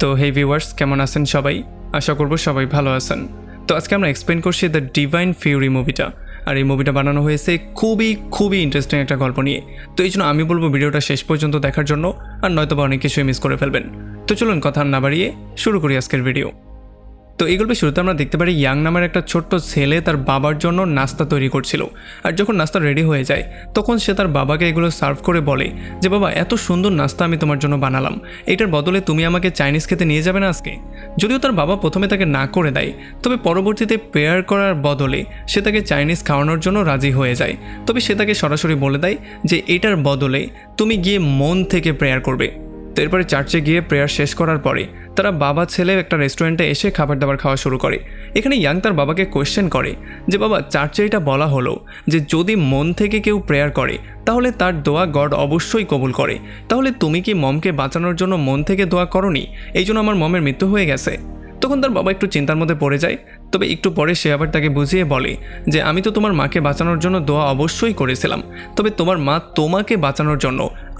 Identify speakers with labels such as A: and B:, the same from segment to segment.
A: তো হেই ভিউয়ার্স, কেমন আছেন সবাই? আশা করব সবাই ভালো আছেন। তো আজকে আমরা এক্সপ্লেন করছি দ্য ডিভাইন ফিউরি মুভিটা। আর এই মুভিটা বানানো হয়েছে খুবই ইন্টারেস্টিং একটা গল্প নিয়ে। তো এই জন্য আমি বলবো ভিডিওটা শেষ পর্যন্ত দেখার জন্য, আর নয়তোবা অনেক কিছুই মিস করে ফেলবেন। তো চলুন কথা না বাড়িয়ে শুরু করি আজকের ভিডিও। তো এই গল্পের শুরুতে আমরা দেখতে পারি ইয়াং নামের একটা ছোট্ট ছেলে তার বাবার জন্য নাস্তা তৈরি করছিল। আর যখন নাস্তা রেডি হয়ে যায় তখন সে তার বাবাকে এগুলো সার্ভ করে বলে যে বাবা, এত সুন্দর নাস্তা আমি তোমার জন্য বানালাম, এটার বদলে তুমি আমাকে চাইনিজ খেতে নিয়ে যাবে না আজকে? যদিও তার বাবা প্রথমে তাকে না করে দেয়, তবে পরবর্তীতে প্রেয়ার করার বদলে সে তাকে চাইনিজ খাওয়ানোর জন্য রাজি হয়ে যায়। তবে সে তাকে সরাসরি বলে দেয় যে এটার বদলে তুমি গিয়ে মন থেকে প্রেয়ার করবে। তো এরপরে চার্চে গিয়ে প্রেয়ার শেষ করার পরে তারা বাবা ছেলে একটা রেস্টুরেন্টে এসে খাবার দাবার খাওয়া শুরু করে। এখানে ইয়াং তার বাবাকে কোয়েশ্চেন করে যে বাবা, চার্চে এটা বলা হলো যে যদি মন থেকে কেউ প্রেয়ার করে তাহলে তার দোয়া গড অবশ্যই কবুল করে, তাহলে তুমি কি মমকে বাঁচানোর জন্য মন থেকে দোয়া করনি? এই জন্য আমার মমের মৃত্যু হয়ে গেছে। তখন তার বাবা একটু চিন্তার মধ্যে পড়ে যায়। তবে একটু পরে সে আবার তাকে বুঝিয়ে বলে যে আমি তো তোমার মাকে বাঁচানোর জন্য দোয়া অবশ্যই করেছিলাম, তবে তোমার মা তোমাকে বাঁচানোর জন্য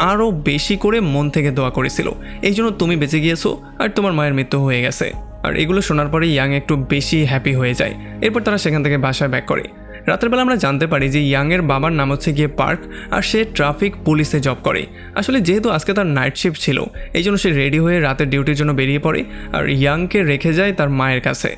A: আরও বেশি করে মন থেকে দোয়া করেছিল, এই জন্য তুমি বেঁচে গিয়েছো আর তোমার মায়ের মৃত্যু হয়ে গেছে। আর এগুলো শোনার পরে ইয়াং একটু বেশি হ্যাপি হয়ে যায়। এরপর তারা সেখান থেকে বাসায় ব্যাক করে। রাতের বেলা আমরা জানতে পারি যে ইয়াংয়ের বাবার নাম হচ্ছে গিয়ে পার্ক, আর সে ট্রাফিক পুলিশে জব করে। আসলে যেহেতু আজকে তার নাইট শিফট ছিল, এই জন্য সে রেডি হয়ে রাতের ডিউটির জন্য বেরিয়ে পড়ে আর ইয়াংকে রেখে যায় তার মায়ের কাছে।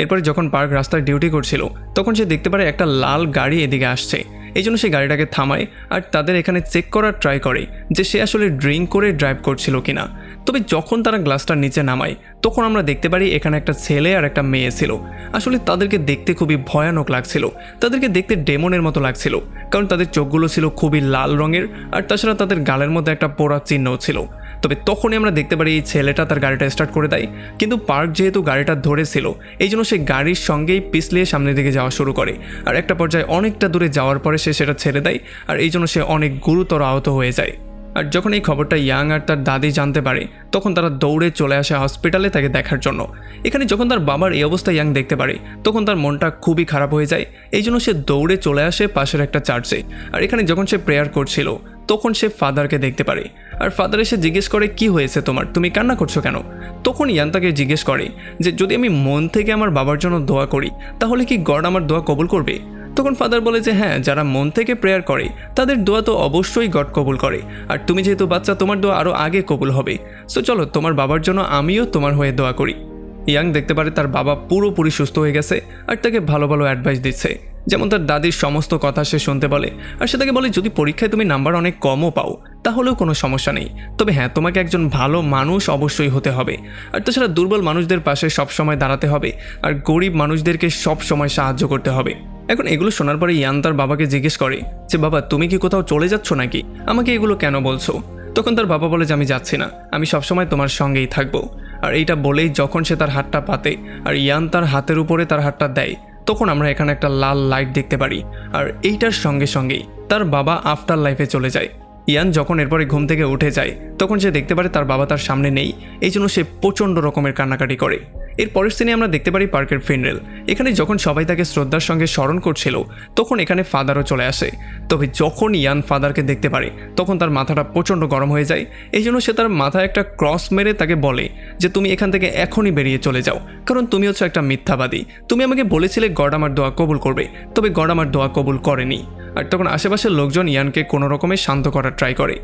A: এরপরে যখন পার্ক রাস্তায় ডিউটি করছিল তখন সে দেখতে পারে একটা লাল গাড়ি এদিকে আসছে। এই জন্য সে গাড়িটাকে থামায় আর তাদের এখানে চেক করার ট্রাই করে যে সে আসলে ড্রিঙ্ক করে ড্রাইভ করছিল কিনা। তবে যখন তারা গ্লাসটা নিচে নামায় তখন আমরা দেখতে পারি এখানে একটা ছেলে আর একটা মেয়ে ছিল। আসলে তাদেরকে দেখতে খুবই ভয়ানক লাগছিল, তাদেরকে দেখতে ডেমনের মতো লাগছিল, কারণ তাদের চোখগুলো ছিল খুবই লাল রঙের আর তাছাড়া তাদের গালের মধ্যে একটা পোড়া চিহ্নও ছিল। তবে তখনই আমরা দেখতে পারি এই ছেলেটা তার গাড়িটা স্টার্ট করে দেয়, কিন্তু পার্ক যেহেতু গাড়িটা ধরেছিল এই জন্য সে গাড়ির সঙ্গেই পিছলিয়ে সামনের দিকে যাওয়া শুরু করে। আর একটা পর্যায়ে অনেকটা দূরে যাওয়ার পরে সে সেটা ছেড়ে দেয় আর এই জন্য সে অনেক গুরুতর আহত হয়ে যায়। আর যখন এই খবরটা ইয়াং আর তার দাদি জানতে পারে তখন তারা দৌড়ে চলে আসে হসপিটালে তাকে দেখার জন্য। এখানে যখন তার বাবার এই অবস্থা ইয়াং দেখতে পারে তখন তার মনটা খুবই খারাপ হয়ে যায়, এই জন্য সে দৌড়ে চলে আসে পাশের একটা চার্চে। আর এখানে যখন সে প্রেয়ার করছিল তখন সে ফাদারকে দেখতে পারে। আর ফাদার এসে জিজ্ঞেস করে কি হয়েছে তোমার, তুমি কান্না করছো কেন? তখন ইয়ান তাকে জিজ্ঞেস করে যে যদি আমি মন থেকে আমার বাবার জন্য দোয়া করি তাহলে কি গড আমার দোয়া কবুল করবে? তখন ফাদার বলে যে হ্যাঁ, যারা মন থেকে প্রেয়ার করে তাদের দোয়া তো অবশ্যই গড কবুল করে, আর তুমি যেহেতু বাচ্চা তোমার দোয়া আরও আগে কবুল হবে। সো চলো তোমার বাবার জন্য আমিও তোমার হয়ে দোয়া করি। ইয়াং দেখতে পারে তার বাবা পুরোপুরি সুস্থ হয়ে গেছে আর তাকে ভালো ভালো অ্যাডভাইস দিচ্ছে, যেমন তার দাদির সমস্ত কথা সে শুনতে বলে। আর সে তাকে বলে যদি পরীক্ষায় তুমি নাম্বার অনেক কমও পাও তাহলেও কোনো সমস্যা নেই, তবে হ্যাঁ তোমাকে একজন ভালো মানুষ অবশ্যই হতে হবে, আর তাছাড়া দুর্বল মানুষদের পাশে সবসময় দাঁড়াতে হবে আর গরিব মানুষদেরকে সবসময় সাহায্য করতে হবে। এখন এগুলো শোনার পরে ইয়ান তার বাবাকে জিজ্ঞেস করে যে বাবা, তুমি কি কোথাও চলে যাচ্ছ নাকি? আমাকে এগুলো কেন বলছো? তখন তার বাবা বলে যে আমি যাচ্ছি না, আমি সবসময় তোমার সঙ্গেই থাকবো। আর এইটা বলেই যখন সে তার হাতটা পাতে আর ইয়ান তার হাতের উপরে তার হাতটা দেয় তখন আমরা এখানে একটা লাল লাইট দেখতে পারি, আর এইটার সঙ্গে সঙ্গেই তার বাবা আফটার লাইফে চলে যায়। ইয়ান যখন এরপরে ঘুম থেকে উঠে যায় তখন সে দেখতে পারে তার বাবা তার সামনে নেই, এই জন্য সে প্রচণ্ড রকমের কান্নাকাটি করে। এর পরের সিনে আমরা দেখতে পারি পার্কের ফিনারেল। এখানে যখন সবাই তাকে শ্রদ্ধার সঙ্গে স্মরণ করছিল তখন এখানে ফাদারও চলে আসে। তবে যখন ইয়ান ফাদারকে দেখতে পারে তখন তার মাথাটা প্রচণ্ড গরম হয়ে যায়, এই জন্য সে তার মাথায় একটা ক্রস মেরে তাকে বলে যে তুমি এখান থেকে এখনই বেরিয়ে চলে যাও, কারণ তুমি হচ্ছে একটা মিথ্যাবাদী। তুমি আমাকে বলেছিলে গড আমার দোয়া কবুল করবে, তবে গড আমার দোয়া কবুল করেনি। আর তখন আশেপাশের লোকজন ইয়ানকে কোনো রকমে শান্ত করার ট্রাই করে।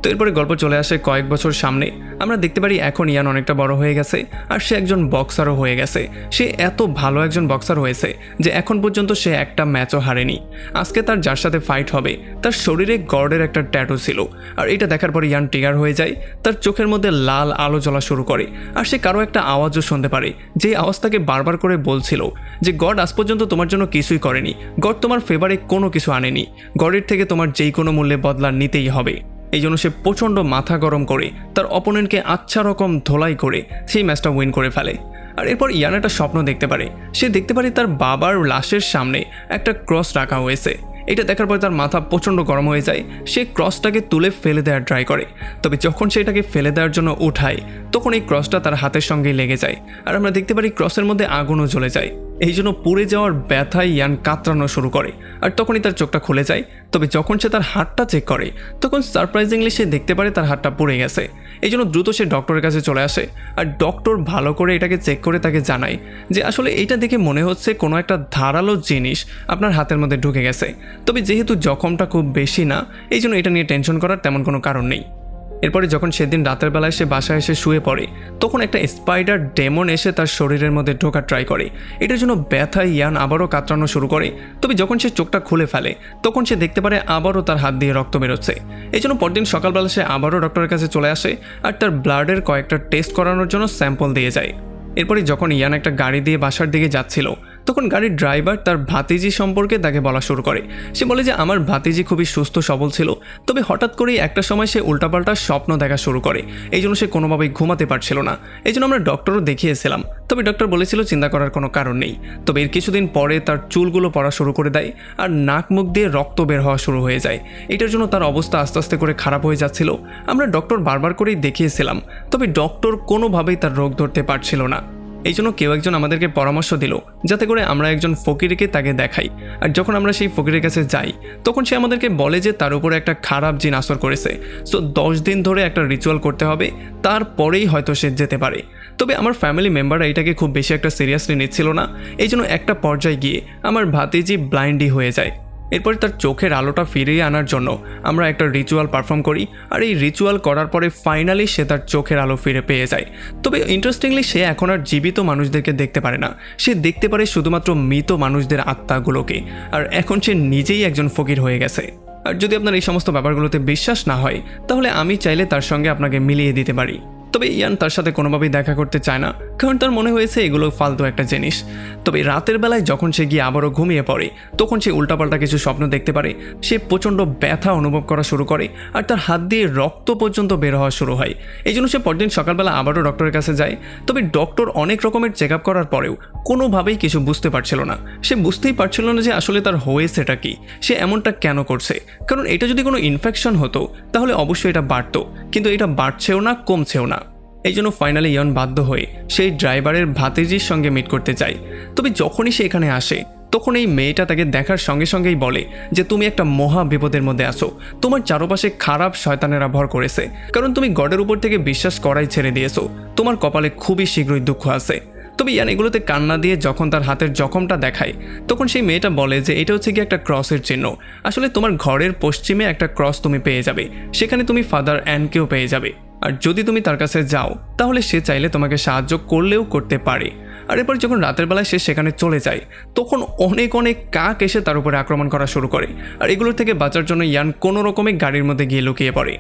A: তো এরপরে গল্প চলে আসে কয়েক বছর সামনে। আমরা দেখতে পারি এখন ইয়ান অনেকটা বড় হয়ে গেছে আর সে একজন বক্সারও হয়ে গেছে। সে এত ভালো একজন বক্সার হয়েছে যে এখন পর্যন্ত সে একটা ম্যাচও হারেনি। আজকে তার যার সাথে ফাইট হবে তার শরীরে গডের একটা ট্যাটু ছিল, আর এটা দেখার পরে ইয়ান ট্রিগার হয়ে যায়। তার চোখের মধ্যে লাল আলো জ্বলা শুরু করে আর সে কারো একটা আওয়াজও শুনতে পারে, যে আওয়াজ তাকে বারবার করে বলছিল যে গড আজ পর্যন্ত তোমার জন্য কিছুই করেনি, গড তোমার ফেভারে কোনো কিছু আনেনি, গডের থেকে তোমার যেই কোনো মূল্যে বদলা নিতেই হবে। এই জন্য সে প্রচণ্ড মাথা গরম করে তার অপোনেন্টকে আচ্ছা রকম ধোলাই করে সেই ম্যাচটা উইন করে ফেলে। আর এরপর ইয়ান একটা স্বপ্ন দেখতে পারে। সে দেখতে পারে তার বাবার লাশের সামনে একটা ক্রস রাখা হয়েছে। এটা দেখার পরে তার মাথা প্রচণ্ড গরম হয়ে যায়। সে ক্রসটাকে তুলে ফেলে দেওয়ার ট্রাই করে, তবে যখন সে এটাকে ফেলে দেওয়ার জন্য উঠায় তখন এই ক্রসটা তার হাতের সঙ্গেই লেগে যায়। আর আমরা দেখতে পারি ক্রসের মধ্যে আগুনও জ্বলে যায়। এই জন্য পুড়ে যাওয়ার ব্যথায় ইয়ান কাতরানো শুরু করে আর তখনই তার চোখটা খুলে যায়। তবে যখন সে তার হাতটা চেক করে তখন সারপ্রাইজিংলি সে দেখতে পারে তার হাতটা পুড়ে গেছে। এই জন্য দ্রুত সে ডক্টরের কাছে চলে আসে আর ডক্টর ভালো করে এটাকে চেক করে তাকে জানায় যে আসলে এটা দেখে মনে হচ্ছে কোনো একটা ধারালো জিনিস আপনার হাতের মধ্যে ঢুকে গেছে। তবে যেহেতু জখমটা খুব বেশি না, এই জন্য এটা নিয়ে টেনশন করার তেমন কোনো কারণ নেই। এরপরে যখন সেদিন রাতের বেলায় সে বাসায় এসে শুয়ে পড়ে তখন একটা স্পাইডার ডেমন এসে তার শরীরের মধ্যে ঢোকার ট্রাই করে। এটার জন্য ব্যথায় ইয়ান আবারও কাতরানো শুরু করে। তবে যখন সে চোখটা খুলে ফেলে তখন সে দেখতে পারে আবারও তার হাত দিয়ে রক্ত বেরোচ্ছে। এই জন্য পরদিন সকালবেলা সে আবারও ডক্টরের কাছে চলে আসে আর তার ব্লাডের কয়েকটা টেস্ট করানোর জন্য স্যাম্পল দিয়ে যায়। এরপরে যখন ইয়ান একটা গাড়ি দিয়ে বাসার দিকে যাচ্ছিল তখন গাড়ির ড্রাইভার তার ভাতিজি সম্পর্কে তাকে বলা শুরু করে। সে বলে যে আমার ভাতিজি খুবই সুস্থ সবল ছিল, তবে হঠাৎ করেই একটা সময় সে উল্টাপাল্টা স্বপ্ন দেখা শুরু করে। এই জন্য সে কোনোভাবেই ঘুমাতে পারছিল না। এই জন্য আমরা ডক্টরও দেখিয়েছিলাম, তবে ডক্টর বলেছিল চিন্তা করার কোনো কারণ নেই। তবে এর কিছুদিন পরে তার চুলগুলো পড়া শুরু করে দেয় আর নাক মুখ দিয়ে রক্ত বের হওয়া শুরু হয়ে যায়। এটার জন্য তার অবস্থা আস্তে আস্তে করে খারাপ হয়ে যাচ্ছিল। আমরা ডক্টর বারবার করেই দেখিয়েছিলাম, তবে ডক্টর কোনোভাবেই তার রোগ ধরতে পারছিল না। এই জন্য কেউ একজন আমাদেরকে পরামর্শ দিল যাতে করে আমরা একজন ফকিরকে তাকে দেখাই। আর যখন আমরা সেই ফকিরের কাছে যাই তখন সে আমাদেরকে বলে যে তার উপরে একটা খারাপ জিন আসর করেছে, সো 10 দিন ধরে একটা রিচুয়াল করতে হবে, তারপরেই হয়তো সে যেতে পারে। তবে আমার ফ্যামিলি মেম্বাররা এটাকে খুব বেশি একটা সিরিয়াসলি নিচ্ছিল না। এই জন্য একটা পর্যায়ে গিয়ে আমার ভাতিজি ব্লাইন্ডই হয়ে যায়। এরপর তার চোখের আলোটা ফিরিয়ে আনার জন্য আমরা একটা রিচুয়াল পারফর্ম করি আর এই রিচুয়াল করার পরে ফাইনালি সে তার চোখের আলো ফিরে পেয়ে যায়। তবে ইন্টারেস্টিংলি সে এখন আর জীবিত মানুষদেরকে দেখতে পারে না, সে দেখতে পারে শুধুমাত্র মৃত মানুষদের আত্মাগুলোকে। আর এখন সে নিজেই একজন ফকির হয়ে গেছে। আর যদি আপনার এই সমস্ত ব্যাপারগুলোতে বিশ্বাস না হয় তাহলে আমি চাইলে তার সঙ্গে আপনাকে মিলিয়ে দিতে পারি। তবে ইয়ান তার সাথে কোনোভাবেই দেখা করতে চায় না, কারণ তার মনে হয়েছে এগুলো ফালতু একটা জিনিস। তবে রাতের বেলায় যখন সে গিয়ে আবারও ঘুমিয়ে পড়ে তখন সে উল্টাপাল্টা কিছু স্বপ্ন দেখতে পারে। সে প্রচণ্ড ব্যথা অনুভব করা শুরু করে আর তার হাত দিয়ে রক্ত পর্যন্ত বের হওয়া শুরু হয়। এই জন্য সে পরদিন সকালবেলা আবারও ডক্টরের কাছে যায়। তবে ডক্টর অনেক রকমের চেক আপ করার পরেও কোনোভাবেই কিছু বুঝতে পারছিল না। সে বুঝতেই পারছিল না যে আসলে তার হয়েছেটা কি, সে এমনটা কেন করছে। কারণ এটা যদি কোনো ইনফেকশন হতো তাহলে অবশ্যই এটা বাড়তো, কিন্তু এটা বাড়ছেও না, কমছেও না। এই জন্য ফাইনালি ইয়ন বাধ্য হয়ে সেই ড্রাইভারের ভাতিজির সঙ্গে মিট করতে চায়। তবে যখনই সে এখানে আসে তখন এই মেয়েটা তাকে দেখার সঙ্গে সঙ্গেই বলে যে তুমি একটা মহা বিপদের মধ্যে আছো, তোমার চারপাশে খারাপ শয়তানেরা ভর করেছে, কারণ তুমি গডের উপর থেকে বিশ্বাস করাই ছেড়ে দিয়েছো, তোমার কপালে খুবই শীঘ্রই দুঃখ আছে। তবে ইয়ান এগুলোতে কান্না দিয়ে যখন তার হাতের জখমটা দেখায় তখন সেই মেয়েটা বলে যে এটা হচ্ছে কি একটা ক্রসের চিহ্ন। আসলে তোমার ঘরের পশ্চিমে একটা ক্রস তুমি পেয়ে যাবে, সেখানে তুমি ফাদার অ্যানকেও পেয়ে যাবে। আর যদি তুমি তার কাছে যাও তাহলে সে চাইলে তোমাকে সাহায্য করলেও করতে পারে। আর এরপর যখন রাতের বেলায় সে সেখানে চলে যায় তখন অনেক অনেক কাক এসে তার উপরে আক্রমণ করা শুরু করে। আর এগুলোর থেকে বাঁচার জন্য ইয়ান কোনো রকমে গাড়ির মধ্যে গিয়ে লুকিয়ে পড়ে।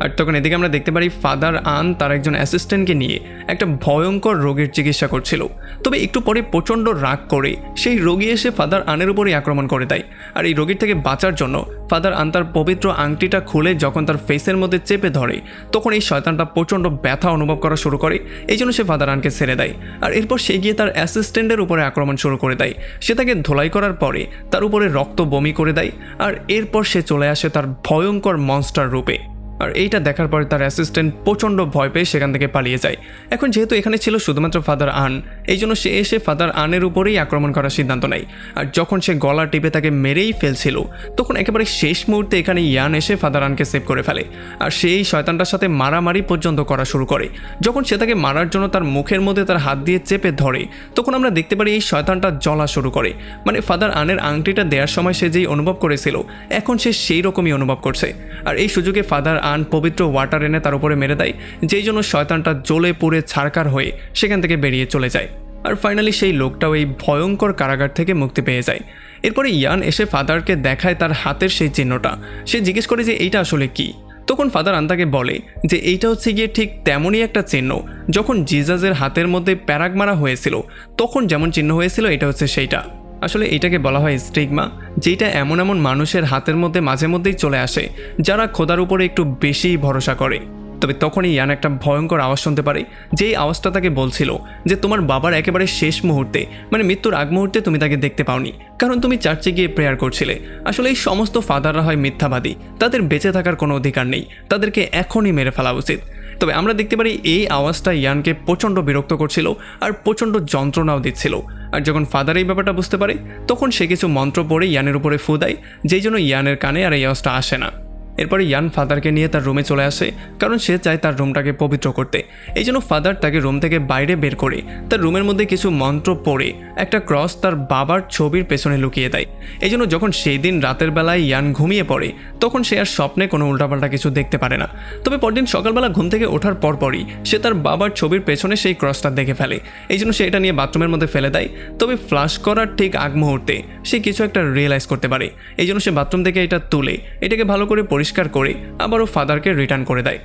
A: আর তখন এদিকে আমরা দেখতে পারি ফাদার আন তার একজন অ্যাসিস্ট্যান্টকে নিয়ে একটা ভয়ঙ্কর রোগের চিকিৎসা করছিল। তবে একটু পরে প্রচণ্ড রাগ করে সেই রোগী এসে ফাদার আনের উপরেই আক্রমণ করে দেয়। আর এই রোগীর থেকে বাঁচার জন্য ফাদার আন তার পবিত্র আংটিটা খুলে যখন তার ফেসের মধ্যে চেপে ধরে তখন এই শয়তানটা প্রচণ্ড ব্যথা অনুভব করা শুরু করে। এই জন্য সে ফাদার আনকে ছেড়ে দেয়। আর এরপর সে গিয়ে তার অ্যাসিস্ট্যান্টের উপরে আক্রমণ শুরু করে দেয়। সে তাকে ধোলাই করার পরে তার উপরে রক্ত বমি করে দেয়। আর এরপর সে চলে আসে তার ভয়ঙ্কর মনস্টার রূপে। আর এইটা দেখার পরে তার অ্যাসিস্ট্যান্ট প্রচণ্ড ভয় পেয়ে সেখান থেকে পালিয়ে যায়। এখন যেহেতু এখানে ছিল শুধুমাত্র ফাদার আন, এই জন্য সে এসে ফাদার আনের উপরেই আক্রমণ করার সিদ্ধান্ত নেয়। আর যখন সে গলা টিপে তাকে মেরেই ফেলছিল তখন একেবারে শেষ মুহূর্তে এখানে ইয়ান এসে ফাদার আনকে সেভ করে ফেলে। আর সেই শয়তানটার সাথে মারামারি পর্যন্ত করা শুরু করে। যখন সে তাকে মারার জন্য তার মুখের মধ্যে তার হাত দিয়ে চেপে ধরে তখন আমরা দেখতে পারি এই শয়তানটা জ্বলা শুরু করে। মানে ফাদার আনের আংটিটা দেওয়ার সময় সে যেই অনুভব করেছিল এখন সে সেই রকমই অনুভব করছে। আর এই সুযোগে ফাদার আন পবিত্র ওয়াটার এনে তার উপরে মেরে দেয়, যেই জন্য শয়তানটা জ্বলে পুড়ে ছারকার হয়ে সেখান থেকে বেরিয়ে চলে যায়। আর ফাইনালি সেই লোকটাও এই ভয়ঙ্কর কারাগার থেকে মুক্তি পেয়ে যায়। এরপরে ইয়ান এসে ফাদারকে দেখায় তার হাতের সেই চিহ্নটা। সে জিজ্ঞেস করে যে এইটা আসলে কি। তখন ফাদার আন তাকে বলে যে এইটা হচ্ছে গিয়ে ঠিক তেমনই একটা চিহ্ন যখন জিজাসের হাতের মধ্যে প্যারাগ মারা হয়েছিল তখন যেমন চিহ্ন হয়েছিল এটা হচ্ছে সেইটা। আসলে এটাকে বলা হয় স্টিগমা, যেটা এমন এমন মানুষের হাতের মধ্যে মাঝে মধ্যেই চলে আসে যারা খোদার উপরে একটু বেশিই ভরসা করে। তবে তখনই ইয়ান একটা ভয়ঙ্কর আওয়াজ শুনতে পারে, যেই আওয়াজটা তাকে বলছিল যে তোমার বাবার একেবারে শেষ মুহূর্তে মানে মৃত্যুর আগ মুহূর্তে তুমি তাকে দেখতে পাওনি, কারণ তুমি চার্চে গিয়ে প্রেয়ার করছিলে। আসলে এই সমস্ত ফাদাররা হয় মিথ্যাবাদী, তাদের বেঁচে থাকার কোনো অধিকার নেই, তাদেরকে এখনই মেরে ফেলা উচিত। তবে আমরা দেখতে পারি এই আওয়াজটা ইয়ানকে প্রচণ্ড বিরক্ত করছিল আর প্রচণ্ড যন্ত্রণাও দিচ্ছিল। আর যখন ফাদার এই ব্যাপারটা বুঝতে পারে তখন সে কিছু মন্ত্র পড়ে ইয়ানের উপরে ফু দেয়, যেই জন্য ইয়ানের কানে আর এই আওয়াজটা আসে না। এরপরে ইয়ান ফাদারকে নিয়ে তার রুমে চলে আসে, কারণ সে চায় তার রুমটাকে পবিত্র করতে। এই জন্য ফাদার তাকে রুম থেকে বাইরে বের করে তার রুমের মধ্যে কিছু মন্ত্র পড়ে একটা ক্রস তার বাবার ছবির পেছনে লুকিয়ে দেয়। এই জন্য যখন সেই দিন রাতের বেলায় ইয়ান ঘুমিয়ে পড়ে তখন সে আর স্বপ্নে কোনো উল্টাপাল্টা কিছু দেখতে পারে না। তবে পরদিন সকালবেলা ঘুম থেকে ওঠার পরপরই সে তার বাবার ছবির পেছনে সেই ক্রসটা দেখে ফেলে। এই জন্য সে এটা নিয়ে বাথরুমের মধ্যে ফেলে দেয়। তবে ফ্লাশ করার ঠিক আগ মুহূর্তে সে কিছু একটা রিয়েলাইজ করতে পারে। এই জন্য সে বাথরুম থেকে এটা তুলে এটাকে ভালো করে পরিষ্কার করে আবারও ফাদারকে রিটার্ন করে দেয়।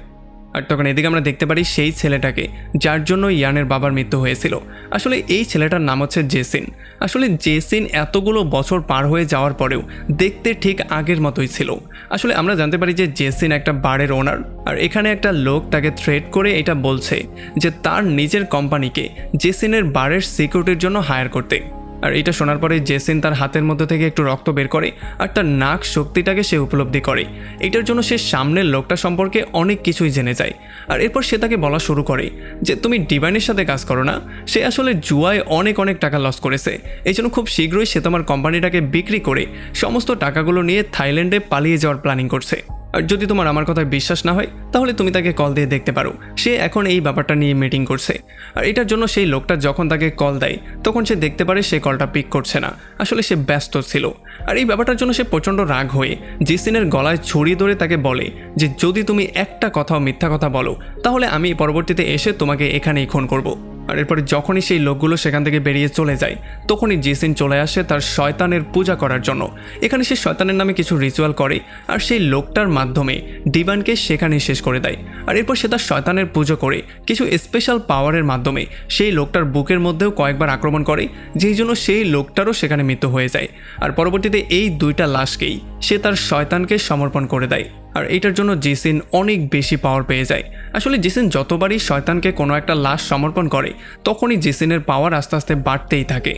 A: আর তখন এদিকে আমরা দেখতে পারি সেই ছেলেটাকে যার জন্য ইয়ানের বাবার মৃত্যু হয়েছিল। আসলে এই ছেলেটার নাম হচ্ছে জেসিন। আসলে জেসিন এতগুলো বছর পার হয়ে যাওয়ার পরেও দেখতে ঠিক আগের মতোই ছিল। আসলে আমরা জানতে পারি যে জেসিন একটা বারের ওনার, আর এখানে একটা লোক তাকে থ্রেট করে এটা বলছে যে তার নিজের কোম্পানিকে জেসিনের বারের সিকিউরিটির জন্য হায়ার করতে। আর এটা শোনার পরে জেসিন তার হাতের মধ্যে থেকে একটু রক্ত বের করে আর তার নাক শক্তিটাকে সে উপলব্ধি করে। এটার জন্য সে সামনের লোকটা সম্পর্কে অনেক কিছুই জেনে যায়। আর এরপর সে তাকে বলা শুরু করে যে তুমি ডিভাইনের সাথে কাজ করো না, সে আসলে জুয়ায় অনেক টাকা লস করেছে। এই জন্য খুব শীঘ্রই সে তোমার কোম্পানিটাকে বিক্রি করে সমস্ত টাকাগুলো নিয়ে থাইল্যান্ডে পালিয়ে যাওয়ার প্ল্যানিং করছে। আর যদি তোমার আমার কথায় বিশ্বাস না হয় তাহলে তুমি তাকে কল দিয়ে দেখতে পারো, সে এখন এই ব্যাপারটা নিয়ে মিটিং করছে। আর এটার জন্য সেই লোকটা যখন তাকে কল দেয় তখন সে দেখতে পারে সে কলটা পিক করছে না, আসলে সে ব্যস্ত ছিল। আর এই ব্যাপারটার জন্য সে প্রচণ্ড রাগ হয়ে জেসিনের গলায় ছড়ি ধরে তাকে বলে যে যদি তুমি একটা কথাও মিথ্যা কথা বলো তাহলে আমি পরবর্তীতে এসে তোমাকে এখানেই খুন করব। আর এরপরে যখনই সেই লোকগুলো সেখান থেকে বেরিয়ে চলে যায় তখনই জেসিন চলে আসে তার শয়তানের পূজা করার জন্য। এখানে সে শয়তানের নামে কিছু রিচুয়াল করে আর সেই লোকটার মাধ্যমে ডিভানকে সেখানে শেষ করে দেয়। আর এরপর সে তার শয়তানের পুজো করে কিছু স্পেশাল পাওয়ারের মাধ্যমে সেই লোকটার বুকের মধ্যেও কয়েকবার আক্রমণ করে, যেই জন্য সেই লোকটারও সেখানে মৃত্যু হয়ে যায়। আর পরবর্তীতে এই দুইটা লাশকেই সে তার শয়তানকে সমর্পণ করে দেয়। আর এটার জন্য জেসিন অনেক বেশি পাওয়ার পেয়ে যায়। আসলে জেসিন যতবারই শয়তানকে কোনো একটা লাশ সমর্পণ করে তখনই জেসিনের পাওয়ার আস্তে আস্তে বাড়তেই থাকে।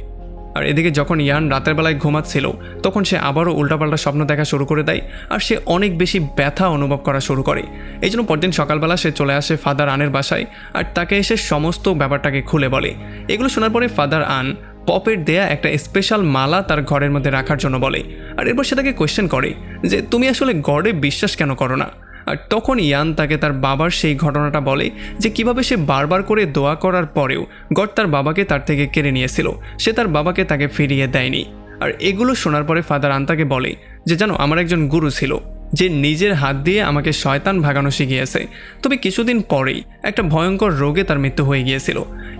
A: আর এদিকে যখন ইয়ান রাতের বেলায় ঘুমাচ্ছিল তখন সে আবারও উল্টাপাল্টা স্বপ্ন দেখা শুরু করে দেয় আর সে অনেক বেশি ব্যথা অনুভব করা শুরু করে। এই জন্য পরদিন সকালবেলা সে চলে আসে ফাদার আনের বাসায় আর তাকে এসে সমস্ত ব্যাপারটাকে খুলে বলে। এগুলো শোনার পরে ফাদার আন পপের দেয়া একটা স্পেশাল মালা তার ঘরের মধ্যে রাখার জন্য বলে। আর এরপর সে তাকে কোয়েশ্চেন করে যে তুমি আসলে গডে বিশ্বাস কেন করো না। আর তখন ইয়ান তাকে তার বাবার সেই ঘটনাটা বলে যে কিভাবে সে বারবার করে দোয়া করার পরেও গড তার বাবাকে তার থেকে কেড়ে নিয়েছিল, সে তার বাবাকে তাকে ফিরিয়ে দেয়নি। আর এগুলো শোনার পরে ফাদার আন তাকে বলে যে জানো আমার একজন গুরু ছিল যে নিজের হাত দিয়ে আমাকে শয়তান ভাগানো শিখিয়েছে। তবে কিছুদিন পরেই একটা ভয়ঙ্কর রোগে তার মৃত্যু হয়ে গিয়েছিল।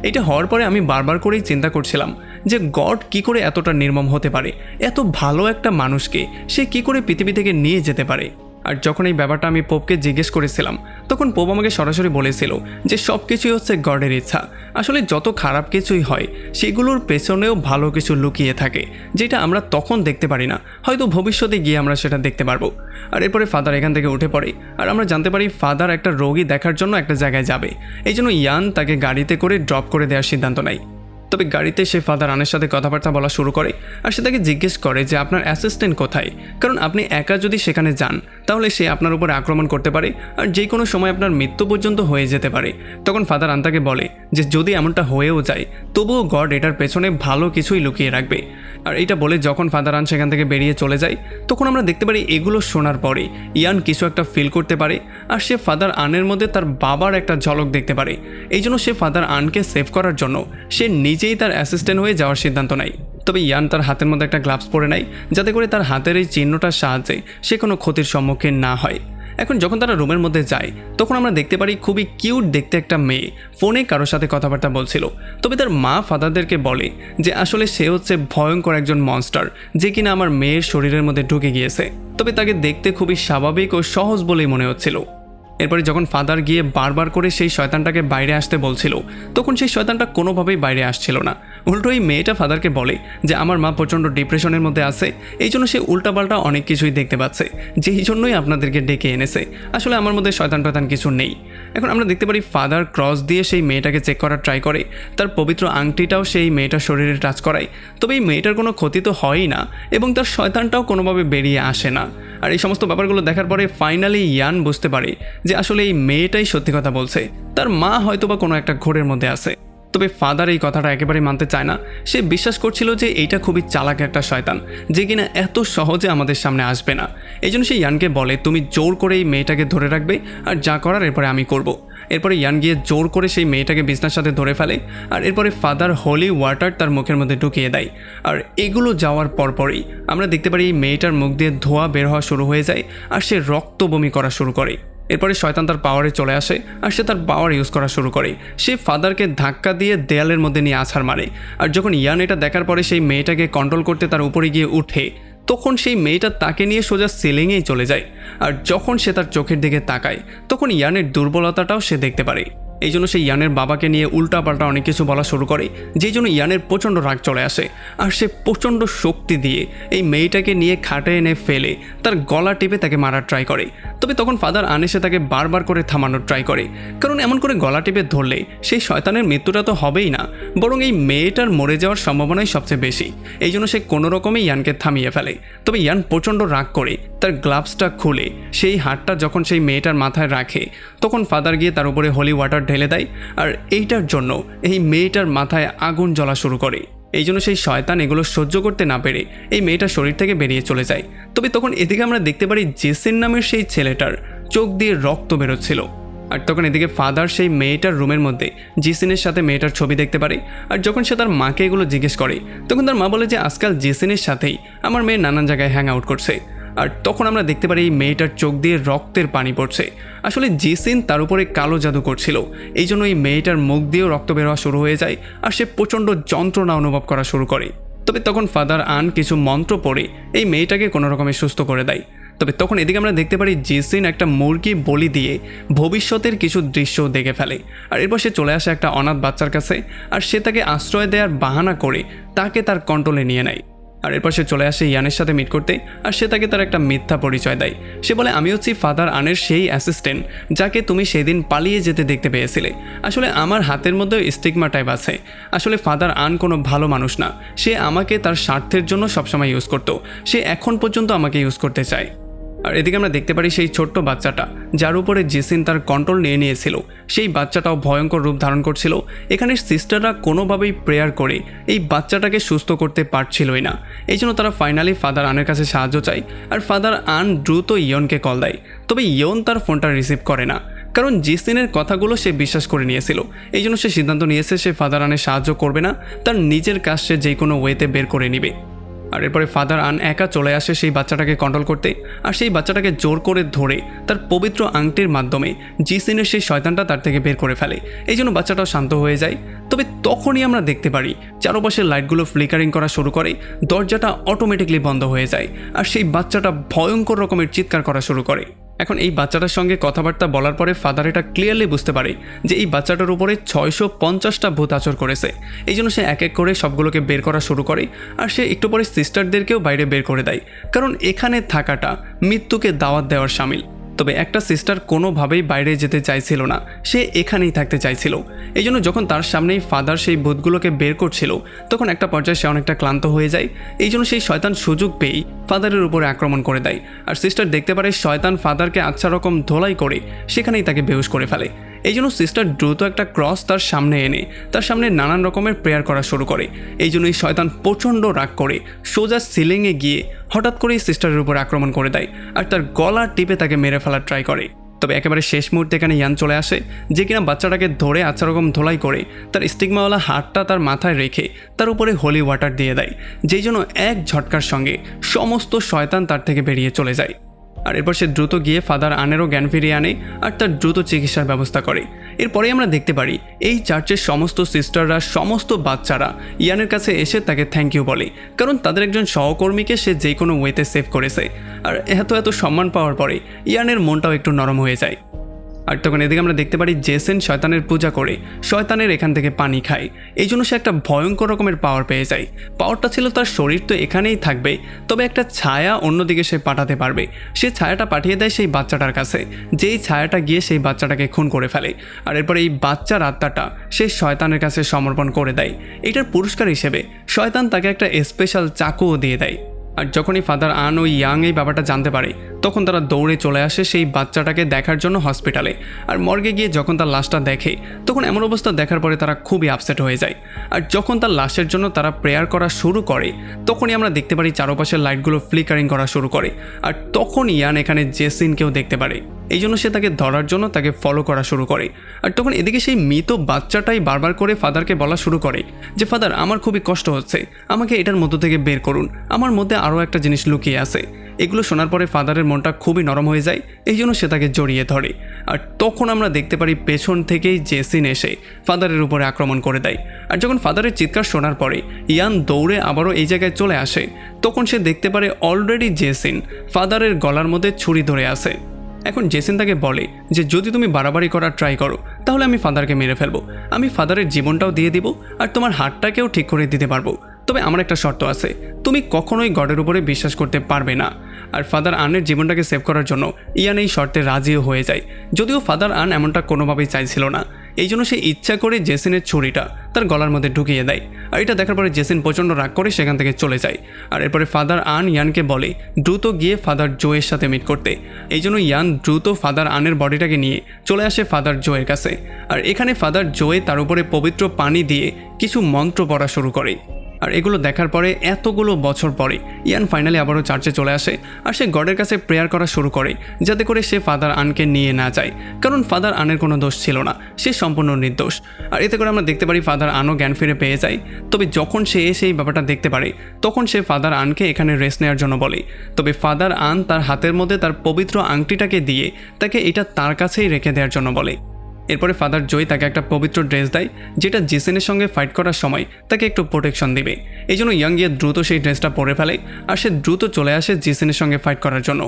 A: এটা হওয়ার পরে আমি বারবার করেই চিন্তা করছিলাম যে গড কি করে এতটা নির্মম হতে পারে, এত ভালো একটা মানুষকে সে কি করে পৃথিবী থেকে নিয়ে যেতে পারে। আর যখন এই ব্যাপারটা আমি পোপকে জিজ্ঞেস করেছিলাম তখন পোপ আমাকে সরাসরি বলেছিল যে সব কিছুই হচ্ছে গডের ইচ্ছা। আসলে যত খারাপ কিছুই হয় সেগুলোর পেছনেও ভালো কিছু লুকিয়ে থাকে, যেটা আমরা তখন দেখতে পারি না, হয়তো ভবিষ্যতে গিয়ে আমরা সেটা দেখতে পারবো। আর এরপরে ফাদার এখান থেকে উঠে পড়ে আর আমরা জানতে পারি ফাদার একটা রোগী দেখার জন্য একটা জায়গায় যাবে। এই জন্য ইয়ান তাকে গাড়িতে করে ড্রপ করে দেওয়ার সিদ্ধান্ত নেয়। তবে গাড়িতে সে ফাদার আনের সাথে কথাবার্তা বলা শুরু করে আর সে তাকে জিজ্ঞেস করে যে আপনার অ্যাসিস্ট্যান্ট কোথায়, কারণ আপনি একা যদি সেখানে যান তাহলে সে আপনার উপরে আক্রমণ করতে পারে আর যে কোনো সময় আপনার মৃত্যু পর্যন্ত হয়ে যেতে পারে। তখন ফাদার আন তাকে বলে যে যদি এমনটা হয়েও যায় তবুও গড এটার পেছনে ভালো কিছুই লুকিয়ে রাখবে। আর এটা বলে যখন ফাদার আন সেখান থেকে বেরিয়ে চলে যায় তখন আমরা দেখতে পারি এগুলো শোনার পরে ইয়ান কিছু একটা ফিল করতে পারে আর সে ফাদার আনের মধ্যে তার বাবার একটা ঝলক দেখতে পারে। এই জন্য সে ফাদার আনকে সেভ করার জন্য সে নিজেই তার অ্যাসিস্ট্যান্ট হয়ে যাওয়ার সিদ্ধান্ত নেয়। তবে ইয়ান তার হাতের মধ্যে একটা গ্লাভস পরে নেয় যাতে করে তার হাতের এই চিহ্নটার সাহায্যে সে কোনো ক্ষতির সম্মুখীন না হয়। এখন যখন তারা রুমের মধ্যে যায় তখন আমরা দেখতে পারি খুবই কিউট দেখতে একটা মেয়ে ফোনে কারোর সাথে কথাবার্তা বলছিল। তবে তার মা ফাদারদেরকে বলে যে আসলে সে হচ্ছে ভয়ঙ্কর একজন মনস্টার যে কিনা আমার মেয়ের শরীরের মধ্যে ঢুকে গিয়েছে। তবে তাকে দেখতে খুবই স্বাভাবিক ও সহজ বলেই মনে হচ্ছিল। এরপরে যখন ফাদার গিয়ে বারবার করে সেই শয়তানটাকে বাইরে আসতে বলছিল তখন সেই শয়তানটা কোনোভাবেই বাইরে আসছিল না। উল্টো এই মেয়েটা ফাদারকে বলে যে আমার মা প্রচণ্ড ডিপ্রেশনের মধ্যে আছে, এই জন্য সে উল্টাপাল্টা অনেক কিছুই দেখতে পাচ্ছে, যেই জন্যই আপনাদেরকে ডেকে এনেছে। আসলে আমার মধ্যে শয়তান টয়তান কিছু নেই। এখন আমরা দেখতে পারি ফাদার ক্রস দিয়ে সেই মেয়েটাকে চেক করার ট্রাই করে, তার পবিত্র আংটিটাও সেই মেয়েটার শরীরে টাচ করায়, তবে এই মেয়েটার কোনো ক্ষতি তো হয়ই না এবং তার শয়তানটাও কোনোভাবে বেরিয়ে আসে না। আর এই সমস্ত ব্যাপারগুলো দেখার পরে ফাইনালি ইয়ান বুঝতে পারে যে আসলে এই মেয়েটাই সত্যি কথা বলছে, তার মা হয়তো বা কোনো একটা ঘোরের মধ্যে আছে। তবে ফাদার এই কথাটা একেবারে মানতে চায় না, সে বিশ্বাস করছিল যে এইটা খুবই চালাক একটা শয়তান যে কিনা এত সহজে আমাদের সামনে আসবে না। এই জন্য সে ইয়ানকে বলে তুমি জোর করে এই মেয়েটাকে ধরে রাখবে আর যা করার এরপরে আমি করব। এরপরে ইয়ান গিয়ে জোর করে সেই মেয়েটাকে বিছনার সাথে ধরে ফেলে আর এরপরে ফাদার হোলি ওয়াটার তার মুখের মধ্যে ঢুকিয়ে দেয়। আর এগুলো যাওয়ার পরপরই আমরা দেখতে পারি এই মেয়েটার মুখ দিয়ে ধোঁয়া বের হওয়া শুরু হয়ে যায় আর সে রক্ত বমি করা শুরু করে। এরপরে শয়তান তার পাওয়ারে চলে আসে আর সে তার পাওয়ার ইউজ করা শুরু করে। সে ফাদারকে ধাক্কা দিয়ে দেয়ালের মধ্যে নিয়ে আছাড় মারে। আর যখন ইয়ান এটা দেখার পরে সেই মেয়েটাকে কন্ট্রোল করতে তার উপরে গিয়ে উঠে, তখন সেই মেয়েটা তাকে নিয়ে সোজা সিলিংয়েই চলে যায়। আর যখন সে তার চোখের দিকে তাকায় তখন ইয়ানের দুর্বলতাটাও সে দেখতে পারে। এই জন্য সে ইয়ানের বাবাকে নিয়ে উল্টাপাল্টা অনেক কিছু বলা শুরু করে, যেই জন্য ইয়ানের প্রচণ্ড রাগ চলে আসে আর সে প্রচণ্ড শক্তি দিয়ে এই মেয়েটাকে নিয়ে খাটে এনে ফেলে তার গলা টিপে তাকে মারার ট্রাই করে। তবে তখন ফাদার আনেসে তাকে বারবার করে থামানোর ট্রাই করে, কারণ এমন করে গলা টিপে ধরলে সেই শয়তানের মৃত্যুটা তো হবেই না, বরং এই মেয়েটার মরে যাওয়ার সম্ভাবনাই সবচেয়ে বেশি। এই জন্য সে কোনো রকমে ইয়ানকে থামিয়ে ফেলে। তবে ইয়ান প্রচণ্ড রাগ করে তার গ্লাভসটা খুলে সেই হাতটা যখন সেই মেয়েটার মাথায় রাখে, তখন ফাদার গিয়ে তার উপরে হোলি ওয়াটার ঢেলে দেয়। আর এইটার জন্য এই মেয়েটার মাথায় আগুন জ্বলা শুরু করে। এই জন্য সেই শয়তান এগুলো সহ্য করতে না পেরে এই মেয়েটার শরীর থেকে বেরিয়ে চলে যায়। তবে তখন এদিকে আমরা দেখতে পারি জেসিন নামের সেই ছেলেটার চোখ দিয়ে রক্ত বেরোচ্ছিল। আর তখন এদিকে ফাদার সেই মেয়েটার রুমের মধ্যে জেসিনের সাথে মেয়েটার ছবি দেখতে পারে। আর যখন সে তার মাকে এগুলো জিজ্ঞেস করে তখন তার মা বলে যে আজকাল জেসিনের সাথেই আমার মেয়ে নানান জায়গায় হ্যাং আউট করছে। আর তখন আমরা দেখতে পারি এই মেয়েটার চোখ দিয়ে রক্তের পানি পড়ছে। আসলে জেসিন তার উপরে কালো জাদু করছিল, এই জন্য এই মেয়েটার মুখ দিয়েও রক্ত বের হওয়া শুরু হয়ে যায় আর সে প্রচণ্ড যন্ত্রণা অনুভব করা শুরু করে। তবে তখন ফাদার আন কিছু মন্ত্র পড়ে এই মেয়েটাকে কোনো রকমে সুস্থ করে দেয়। তবে তখন এদিকে আমরা দেখতে পারি জেসিন একটা মুরগি বলি দিয়ে ভবিষ্যতের কিছু দৃশ্য দেখে ফেলে। আর এরপর সে চলে আসে একটা অনাথ বাচ্চার কাছে আর সে তাকে আশ্রয় দেওয়ার বাহানা করে তাকে তার কন্ট্রোলে নিয়ে নেয়। আর এরপর সে চলে আসে ইয়ানের সাথে মিট করতে আর সে তাকে তার একটা মিথ্যা পরিচয় দেয়। সে বলে আমি হচ্ছি ফাদার আনের সেই অ্যাসিস্ট্যান্ট যাকে তুমি সেদিন পালিয়ে যেতে দেখতে পেয়েছিলে। আসলে আমার হাতের মধ্যে স্টিগমা টাইপ আছে। আসলে ফাদার আন কোনো ভালো মানুষ না, সে আমাকে তার স্বার্থের জন্য সবসময় ইউজ করতো, সে এখন পর্যন্ত আমাকে ইউজ করতে চায়। আর এদিকে আমরা দেখতে পারি সেই ছোট্ট বাচ্চাটা যার উপরে জেসিন তার কন্ট্রোল নিয়ে নিয়েছিল, সেই বাচ্চাটাও ভয়ঙ্কর রূপ ধারণ করছিল। এখানে সিস্টাররা কোনোভাবেই প্রেয়ার করে এই বাচ্চাটাকে সুস্থ করতে পারছিলই না। এই জন্য তারা ফাইনালি ফাদার আনের কাছে সাহায্য চায় আর ফাদার আন দ্রুত ইয়নকে কল দেয়। তবে ইয়ন তার ফোনটা রিসিভ করে না, কারণ জেসিনের কথাগুলো সে বিশ্বাস করে নিয়েছিল। এই জন্য সে সিদ্ধান্ত নিয়েছে সে ফাদার আনের সাহায্য করবে না, তার নিজের কাজ সে যে কোনো ওয়েতে বের করে নিবে। আর এরপরে ফাদার আন একা চলে আসে সেই বাচ্চাটাকে কন্ট্রোল করতে আর সেই বাচ্চাটাকে জোর করে ধরে তার পবিত্র আংটির মাধ্যমে জেসিনের সেই শয়তানটা তার থেকে বের করে ফেলে। এই জন্য বাচ্চাটাও শান্ত হয়ে যায়। তবে তখনই আমরা দেখতে পারি চারপাশের লাইটগুলো ফ্লিকারিং করা শুরু করে, দরজাটা অটোমেটিকলি বন্ধ হয়ে যায় আর সেই বাচ্চাটা ভয়ঙ্কর রকমের চিৎকার করা শুরু করে। এখন এই বাচ্চাটার সঙ্গে কথাবার্তা বলার পরে ফাদার এটা ক্লিয়ারলি বুঝতে পারে যে এই বাচ্চাটার উপরে 650টা ভূত আচর করেছে। এই জন্য সে এক এক করে সবগুলোকে বের করা শুরু করে আর সে একটু পরে সিস্টারদেরকেও বাইরে বের করে দেয়, কারণ এখানে থাকাটা মৃত্যুকে দাওয়াত দেওয়ার শামিল। তবে একটা সিস্টার কোনোভাবেই বাইরে যেতে চাইছিল না, সে এখানেই থাকতে চাইছিল। এই জন্য যখন তার সামনেই ফাদার সেই ভূতগুলোকে বের করছিল তখন একটা পর্যায়ে সে অনেকটা ক্লান্ত হয়ে যায়। এই জন্য সেই শয়তান সুযোগ পেয়েই ফাদারের উপরে আক্রমণ করে দেয় আর সিস্টার দেখতে পারে শয়তান ফাদারকে আচ্ছা রকম ধোলাই করে সেখানেই তাকে বেহুশ করে ফেলে। এই জন্য সিস্টার দ্রুত একটা ক্রস তার সামনে এনে তার সামনে নানান রকমের প্রেয়ার করা শুরু করে। এই জন্য এই শয়তান প্রচণ্ড রাগ করে সোজা সিলিংয়ে গিয়ে হঠাৎ করেই সিস্টারের উপর আক্রমণ করে দেয় আর তার গলা টিপে তাকে মেরে ফেলার ট্রাই করে। তবে একেবারে শেষ মুহূর্তে এখানে ইয়ান চলে আসে যে কিনা বাচ্চাটাকে ধরে আচ্ছা রকম ধোলাই করে তার স্টিগমাওয়ালা হাতটা তার মাথায় রেখে তার উপরে হোলি ওয়াটার দিয়ে দেয়, যেই জন্য এক ঝটকার সঙ্গে সমস্ত শয়তান তার থেকে বেরিয়ে চলে যায়। আর এরপর সে দ্রুত গিয়ে ফাদার আনেরও জ্ঞান ফিরিয়ে আনে আর তার দ্রুত চিকিৎসার ব্যবস্থা করে। এরপরে আমরা দেখতে পারি এই চার্চের সমস্ত সিস্টাররা সমস্ত বাচ্চারা ইয়ানের কাছে এসে তাকে থ্যাংক ইউ বলে, কারণ তাদের একজন সহকর্মীকে সে যে কোনো ওয়েতে সেভ করেছে। আর এত সম্মান পাওয়ার পরে ইয়ানের মনটাও একটু নরম হয়ে যায়। আর তখন এদিকে আমরা দেখতে পারি জেসন শয়তানের পূজা করে শয়তানের এখান থেকে পানি খায়। এই জন্য সে একটা ভয়ঙ্কর রকমের পাওয়ার পেয়ে যায়। পাওয়ারটা ছিল তার শরীর তো এখানেই থাকবে, তবে একটা ছায়া অন্যদিকে সে পাঠাতে পারবে। সে ছায়াটা পাঠিয়ে দেয় সেই বাচ্চাটার কাছে, যেই ছায়াটা গিয়ে সেই বাচ্চাটাকে খুন করে ফেলে। আর এরপর এই বাচ্চার আত্মাটা সে শয়তানের কাছে সমর্পণ করে দেয়। এটার পুরস্কার হিসেবে শয়তান তাকে একটা স্পেশাল চাকুও দিয়ে দেয়। আর যখনই ফাদার আন ও ইয়াং এই ব্যাপারটা জানতে পারে তখন তারা দৌড়ে চলে আসে সেই বাচ্চাটাকে দেখার জন্য হসপিটালে। আর মর্গে গিয়ে যখন তার লাশটা দেখে তখন এমন অবস্থা দেখার পরে তারা খুবই আপসেট হয়ে যায়। আর যখন তার লাশের জন্য তারা প্রেয়ার করা শুরু করে তখনই আমরা দেখতে পারি চারপাশের লাইটগুলো ফ্লিকারিং করা শুরু করে। আর তখন ইয়ান এখানে জেসিনকেও দেখতে পারে, এই জন্য সে তাকে ধরার জন্য তাকে ফলো করা শুরু করে। আর তখন এদিকে সেই মৃত বাচ্চাটাই বারবার করে ফাদারকে বলা শুরু করে যে ফাদার আমার খুবই কষ্ট হচ্ছে, আমাকে এটার মধ্য থেকে বের করুন, আমার মধ্যে আরও একটা জিনিস লুকিয়ে আছে। এগুলো শোনার পরে ফাদারের মনটা খুবই নরম হয়ে যায়, এই জন্য সে তাকে জড়িয়ে ধরে। আর তখন আমরা দেখতে পারি পেছন থেকেই জেসিন এসে ফাদারের উপরে আক্রমণ করে দেয়। আর যখন ফাদারের চিৎকার শোনার পরে ইয়ান দৌড়ে আবারও এই জায়গায় চলে আসে তখন সে দেখতে পারে অলরেডি জেসিন ফাদারের গলার মধ্যে ছুরি ধরে আছে। এখন জেসিন তাকে বলে যে যদি তুমি বাড়াবাড়ি করার ট্রাই করো তাহলে আমি ফাদারকে মেরে ফেলবো, আমি ফাদারের জীবনটাও দিয়ে দিব আর তোমার হাতটাকেও ঠিক করে দিতে পারবো, তবে আমার একটা শর্ত আছে, তুমি কখনোই গডের উপরে বিশ্বাস করতে পারবে না। আর ফাদার আনের জীবনটাকে সেভ করার জন্য ইয়ান এই শর্তে রাজিও হয়ে যায়, যদিও ফাদার আন এমনটা কোনোভাবেই চাইছিল না। এই জন্য সে ইচ্ছা করে জেসিনের ছুরিটা তার গলার মধ্যে ঢুকিয়ে দেয়। আর এটা দেখার পরে জেসিন প্রচণ্ড রাগ করে সেখান থেকে চলে যায়। আর এরপরে ফাদার আন ইয়ানকে বলে দ্রুত গিয়ে ফাদার জোয়ের সাথে মিট করতে। এই জন্য ইয়ান দ্রুত ফাদার আনের বডিটাকে নিয়ে চলে আসে ফাদার জোয়ের কাছে। আর এখানে ফাদার জোয়ে তার উপরে পবিত্র পানি দিয়ে কিছু মন্ত্র পড়া শুরু করে। আর এগুলো দেখার পরে এতগুলো বছর পরে ইয়ান ফাইনালি আবারও চার্চে চলে আসে। আর সে গডের কাছে প্রেয়ার করা শুরু করে যাতে করে সে ফাদার আনকে নিয়ে না যায়, কারণ ফাদার আনের কোনো দোষ ছিল না, সে সম্পূর্ণ নির্দোষ। আর এতে করে আমরা দেখতে পারি ফাদার আনও জ্ঞান ফিরে পেয়ে যায়। তবে যখন সে এসে এই ব্যাপারটা দেখতে পারে তখন সে ফাদার আনকে এখানে রেস্ট নেওয়ার জন্য বলে। তবে ফাদার আন তার হাতের মধ্যে তার পবিত্র আংটিটাকে দিয়ে তাকে এটা তার কাছেই রেখে দেওয়ার জন্য বলে। এরপরে ফাদার জয় তাকে একটা পবিত্র ড্রেস দেয় যেটা জেসনের সঙ্গে ফাইট করার সময় তাকে একটু প্রোটেকশন দেবে। এই জন্য ইয়াং গিয়ে দ্রুত সেই ড্রেসটা পরে ফেলে আর সে দ্রুত চলে আসে জেসনের সঙ্গে ফাইট করার জন্য।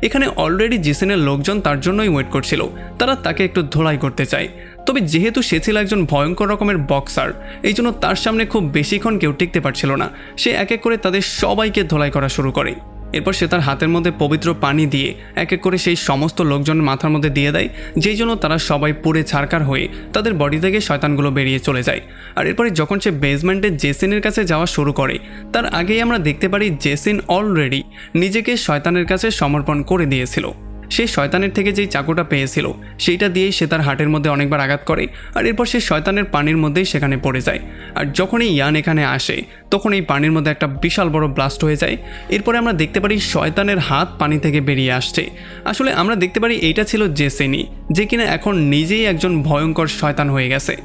A: এখানে অলরেডি জেসনের লোকজন তার জন্যই ওয়েট করছিল, তারা তাকে একটু ধোলাই করতে চায়। তবে যেহেতু সে ছিল একজন ভয়ঙ্কর রকমের বক্সার, এই জন্য তার সামনে খুব বেশিক্ষণ কেউ টিকতে পারছিল না। সে এক এক করে তাদের সবাইকে ধোলাই করা শুরু করে। এরপর সে তার হাতের মধ্যে পবিত্র পানি দিয়ে এক এক করে সেই সমস্ত লোকজনের মাথার মধ্যে দিয়ে দেয়, যেই জন্য তারা সবাই পুড়ে ছারকার হয়ে তাদের বডি থেকে শয়তানগুলো বেরিয়ে চলে যায়। আর এরপরে যখন সে বেসমেন্টে জেসিনের কাছে যাওয়া শুরু করে তার আগেই আমরা দেখতে পারি জেসিন অলরেডি নিজেকে শয়তানের কাছে সমর্পণ করে দিয়েছিল। সেই শয়তানের থেকে যেই চাকুটা পেয়েছিল সেইটা দিয়েই সে তার হার্টের মধ্যে অনেকবার আঘাত করে। আর এরপর সে শয়তানের পানির মধ্যেই সেখানে পড়ে যায়। আর যখনই ইয়ান এখানে আসে তখন এই পানির মধ্যে একটা বিশাল বড় ব্লাস্ট হয়ে যায়। এরপরে আমরা দেখতে পারি শয়তানের হাত পানি থেকে বেরিয়ে আসছে। আসলে আমরা দেখতে পারি এইটা ছিল জেসিনই, যে কিনা এখন নিজেই একজন ভয়ঙ্কর শয়তান হয়ে গেছে।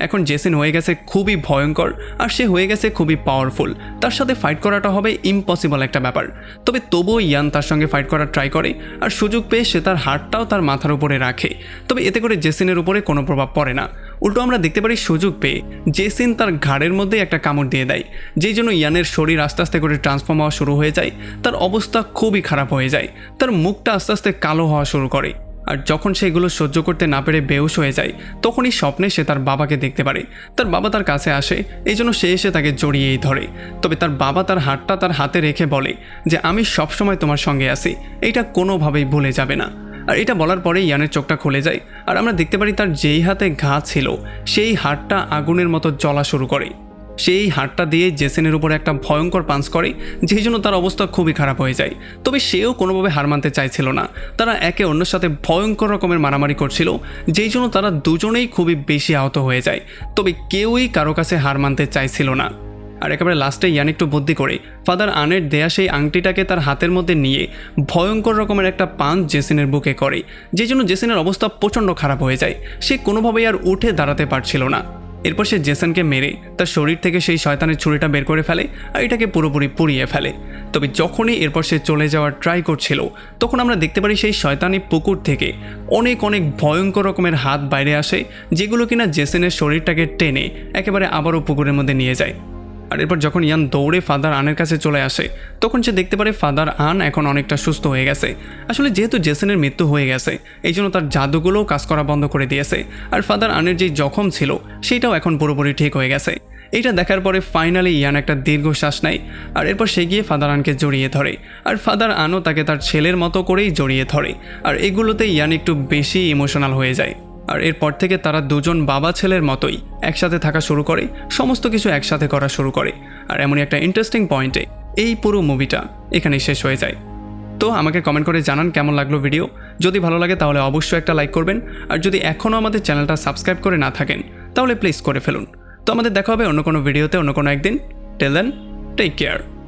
A: এখন জেসিন হয়ে গেছে খুবই ভয়ঙ্কর আর সে হয়ে গেছে খুবই পাওয়ারফুল। তার সাথে ফাইট করাটা হবে ইম্পসিবল একটা ব্যাপার। তবে তবুও ইয়ান তার সঙ্গে ফাইট করার ট্রাই করে আর সুযোগ পেয়ে সে তার হাতটাও তার মাথার উপরে রাখে। তবে এতে করে জেসিনের উপরে কোনো প্রভাব পড়ে না। উল্টো আমরা দেখতে পারি সুযোগ পেয়ে জেসিন তার ঘাড়ের মধ্যে একটা কামড় দিয়ে দেয়, যেই জন্য ইয়ানের শরীর আস্তে আস্তে করে ট্রান্সফর্ম হওয়া শুরু হয়ে যায়। তার অবস্থা খুবই খারাপ হয়ে যায়, তার মুখটা আস্তে আস্তে কালো হওয়া শুরু করে। আর যখন সে এগুলো সহ্য করতে না পেরে বেহুশ হয়ে যায় তখনই স্বপ্নে সে তার বাবাকে দেখতে পারে। তার বাবা তার কাছে আসে, এই জন্য সে এসে তাকে জড়িয়েই ধরে। তবে তার বাবা তার হাতটা তার হাতে রেখে বলে যে আমি সবসময় তোমার সঙ্গে আছি, এইটা কোনোভাবেই ভুলে যাবে না। আর এটা বলার পরে ইয়ানের চোখটা খুলে যায় আর আমরা দেখতে পারি তার যেই হাতে ঘা ছিল সেই হাতটা আগুনের মতো জ্বলা শুরু করে। সেই হাতটা দিয়ে জেসিনের উপরে একটা ভয়ঙ্কর পাঞ্চ করে, যেই জন্য তার অবস্থা খুবই খারাপ হয়ে যায়। তবে সেও কোনোভাবে হার মানতে চাইছিল না। তারা একে অন্যের সাথে ভয়ঙ্কর রকমের মারামারি করছিল, যেই জন্য তারা দুজনেই খুবই বেশি আহত হয়ে যায়। তবে কেউই কারো কাছে হার মানতে চাইছিল না। আর একেবারে লাস্টে ইয়ান একটু বুদ্ধি করে ফাদার আনের দেয়া সেই আংটিটাকে তার হাতের মধ্যে নিয়ে ভয়ঙ্কর রকমের একটা পাঞ্চ জেসিনের বুকে করে, যেই জন্য জেসিনের অবস্থা প্রচণ্ড খারাপ হয়ে যায়। সে কোনোভাবেই আর উঠে দাঁড়াতে পারছিল না। এরপর সে জেসনকে মেরে তার শরীর থেকে সেই শয়তানের ছুরিটা বের করে ফেলে আর এটাকে পুরোপুরি পুড়িয়ে ফেলে। তবে যখনই এরপর সে চলে যাওয়ার ট্রাই করছিল তখন আমরা দেখতে পারি সেই শয়তানি পুকুর থেকে অনেক অনেক ভয়ঙ্কর রকমের হাত বাইরে আসে, যেগুলো কিনা জেসনের শরীরটাকে টেনে একেবারে আবারও পুকুরের মধ্যে নিয়ে যায়। আর এরপর যখন ইয়ান দৌড়ে ফাদার আনের কাছে চলে আসে তখন সে দেখতে পারে ফাদার আন এখন অনেকটা সুস্থ হয়ে গেছে। আসলে যেহেতু জেসনের মৃত্যু হয়ে গেছে এই জন্য তার জাদুগুলোও কাজ করা বন্ধ করে দিয়েছে, আর ফাদার আনের যে জখম ছিল সেটাও এখন পুরোপুরি ঠিক হয়ে গেছে। এইটা দেখার পরে ফাইনালি ইয়ান একটা দীর্ঘশ্বাস নেয়, আর এরপর সে গিয়ে ফাদার আনকে জড়িয়ে ধরে, আর ফাদার আনও তাকে তার ছেলের মতো করেই জড়িয়ে ধরে। আর এগুলোতে ইয়ান একটু বেশি ইমোশনাল হয়ে যায়। আর এরপর থেকে তারা দুজন বাবা ছেলের মতোই একসাথে থাকা শুরু করে, সমস্ত কিছু একসাথে করা শুরু করে। আর এমনই একটা ইন্টারেস্টিং পয়েন্টে এই পুরো মুভিটা এখানেই শেষ হয়ে যায়। তো আমাকে কমেন্ট করে জানান কেমন লাগলো ভিডিও। যদি ভালো লাগে তাহলে অবশ্যই একটা লাইক করবেন, আর যদি এখনও আমাদের চ্যানেলটা সাবস্ক্রাইব করে না থাকেন তাহলে প্লিজ করে ফেলুন। তো আমাদের দেখা হবে অন্য কোনো ভিডিওতে অন্য কোনো একদিন। Till then, take care.